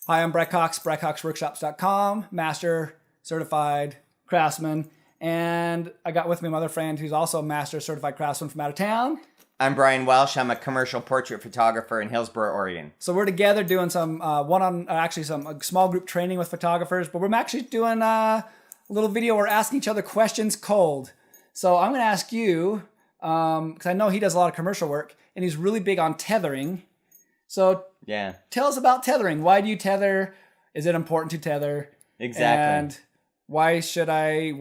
Hi, I'm Bry Cox, BryCoxWORKSHOPS.com, master certified craftsman. And I got with me my other friend who's also a master certified craftsman from out of town. I'm Bryan Welsh. I'm a commercial portrait photographer in Hillsboro, Oregon. So we're together doing some some small group training with photographers, but we're actually doing a little video. We're asking each other questions cold. So I'm going to ask you, because I know he does a lot of commercial work, and he's really big on tethering. So yeah, tell us about tethering. Why do you tether? Is it important to tether? Exactly. And why should I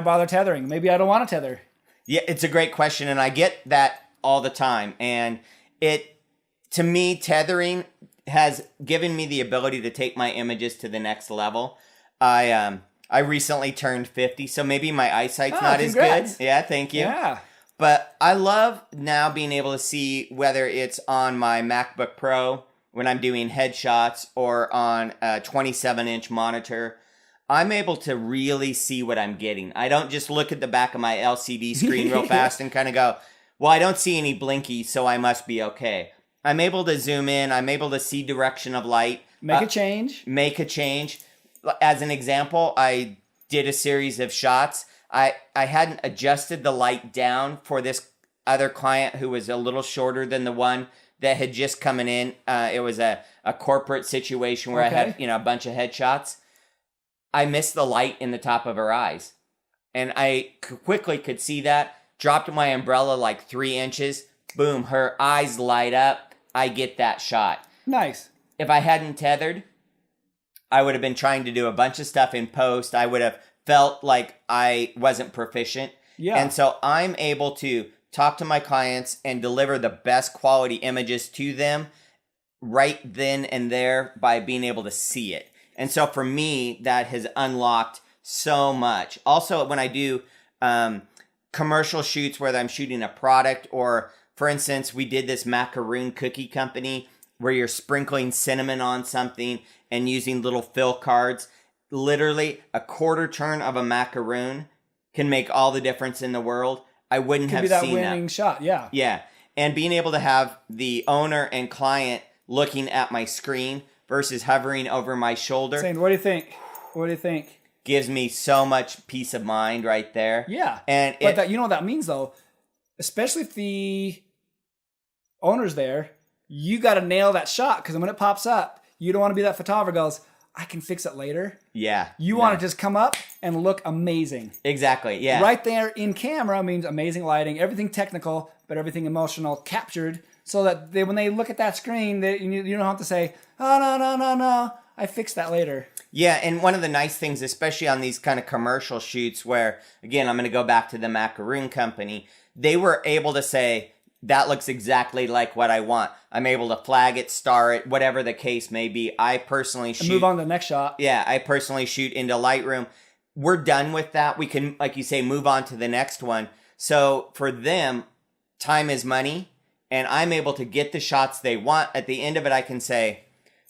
bother tethering? Maybe I don't want to tether. Yeah, it's a great question, and I get that all the time. And to me, tethering has given me the ability to take my images to the next level. I recently turned 50, so maybe my eyesight's not congrats. as good. Yeah, thank you. Yeah. But I love now being able to see whether it's on my MacBook Pro when I'm doing headshots or on a 27-inch monitor. I'm able to really see what I'm getting. I don't just look at the back of my LCD screen real fast and kind of go, well, I don't see any blinky, so I must be okay. I'm able to zoom in. I'm able to see direction of light. Make a change. As an example, I did a series of shots. I hadn't adjusted the light down for this other client who was a little shorter than the one that had just coming in. It was a corporate situation where I had a bunch of headshots. I missed the light in the top of her eyes. And I quickly could see that. Dropped my umbrella like 3 inches. Boom, her eyes light up. I get that shot. Nice. If I hadn't tethered, I would have been trying to do a bunch of stuff in post. I would have felt like I wasn't proficient. Yeah. And so I'm able to talk to my clients and deliver the best quality images to them right then and there by being able to see it. And so for me, that has unlocked so much. Also, when I do commercial shoots, whether I'm shooting a product or, for instance, we did this macaroon cookie company where you're sprinkling cinnamon on something and using little fill cards. Literally, a quarter turn of a macaroon can make all the difference in the world. I wouldn't have seen that. Could be that winning shot, yeah. Yeah, and being able to have the owner and client looking at my screen versus hovering over my shoulder. Saying, what do you think? What do you think? Gives me so much peace of mind right there. Yeah. But you know what that means, though? Especially if the owner's there, you got to nail that shot, because when it pops up, you don't want to be that photographer goes, I can fix it later. Yeah. You want to just come up and look amazing. Exactly, yeah. Right there in camera means amazing lighting, everything technical, but everything emotional captured, so that when they look at that screen, you don't have to say, oh, no, I fixed that later. Yeah, and one of the nice things, especially on these kind of commercial shoots where, again, I'm going to go back to the macaroon company, they were able to say, that looks exactly like what I want. I'm able to flag it, star it, whatever the case may be. I personally shoot. And move on to the next shot. Yeah, I personally shoot into Lightroom. We're done with that. We can, like you say, move on to the next one. So for them, time is money, and I'm able to get the shots they want. At the end of it, I can say,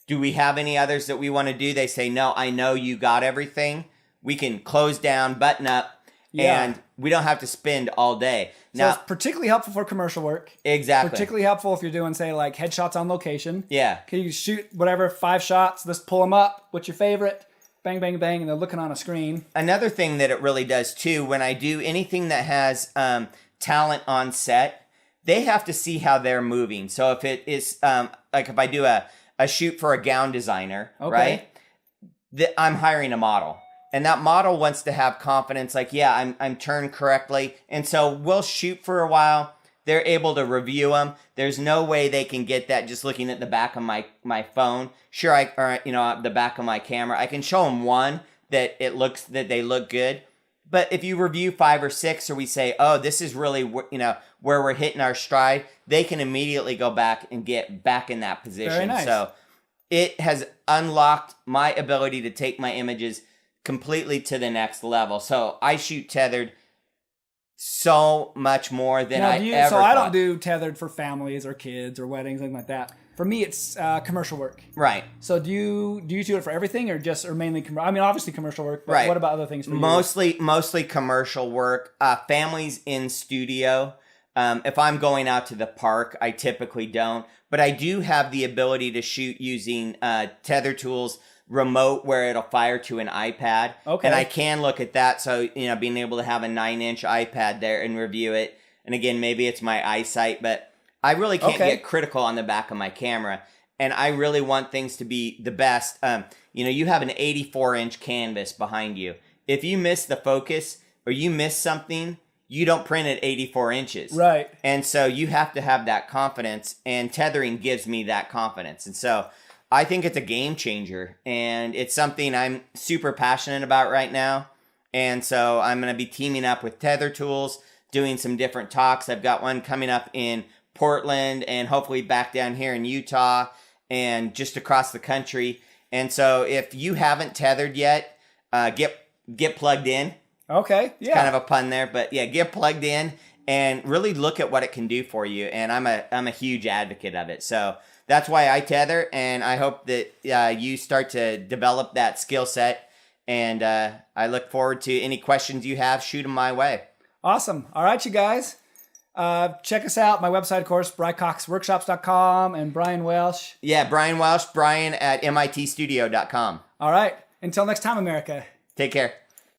do we have any others that we want to do? They say, no, I know you got everything. We can close down, button up. Yeah. And we don't have to spend all day. Now, so it's particularly helpful for commercial work. Exactly. Particularly helpful if you're doing, say, like headshots on location. Yeah. Can you shoot whatever, 5 shots, just pull them up. What's your favorite? Bang, bang, bang, and they're looking on a screen. Another thing that it really does, too, when I do anything that has talent on set, they have to see how they're moving. So if it is, like if I do a shoot for a gown designer, right? I'm hiring a model. And that model wants to have confidence, like, yeah, I'm turned correctly. And so we'll shoot for a while. They're able to review them. There's no way they can get that just looking at the back of my phone. Sure, the back of my camera. I can show them one that they look good. But if you review 5 or 6, or we say, oh, this is really, where we're hitting our stride, they can immediately go back and get back in that position. Very nice. So it has unlocked my ability to take my images completely to the next level. So I shoot tethered so much more than I ever So I thought. don't do tethered for families or kids or weddings, anything like that. For me, it's commercial work. Right. So do you do it for everything, or mainly commercial? I mean, obviously commercial work, but right. What about other things for you? Mostly commercial work. Families in studio. If I'm going out to the park, I typically don't. But I do have the ability to shoot using tether tools remote where it'll fire to an iPad. Okay. And I can look at that. So, being able to have a 9-inch iPad there and review it. And again, maybe it's my eyesight, but I really can't get critical on the back of my camera. And I really want things to be the best. You have an 84-inch canvas behind you. If you miss the focus or you miss something, you don't print at 84 inches. Right. And so you have to have that confidence, and tethering gives me that confidence. And so I think it's a game changer, and it's something I'm super passionate about right now. And so I'm going to be teaming up with Tether Tools, doing some different talks. I've got one coming up in Portland and hopefully back down here in Utah and just across the country. And so if you haven't tethered yet, get plugged in. Okay. Yeah. It's kind of a pun there, but yeah, get plugged in and really look at what it can do for you. And I'm a huge advocate of it. So that's why I tether, and I hope that you start to develop that skill set. And I look forward to any questions you have. Shoot them my way. Awesome. All right, you guys. Check us out. My website, of course, BryCoxWORKSHOPS.com, and Bryan Welsh. Yeah, Bryan Welsh, Bryan at mitstudio.com. All right. Until next time, America. Take care.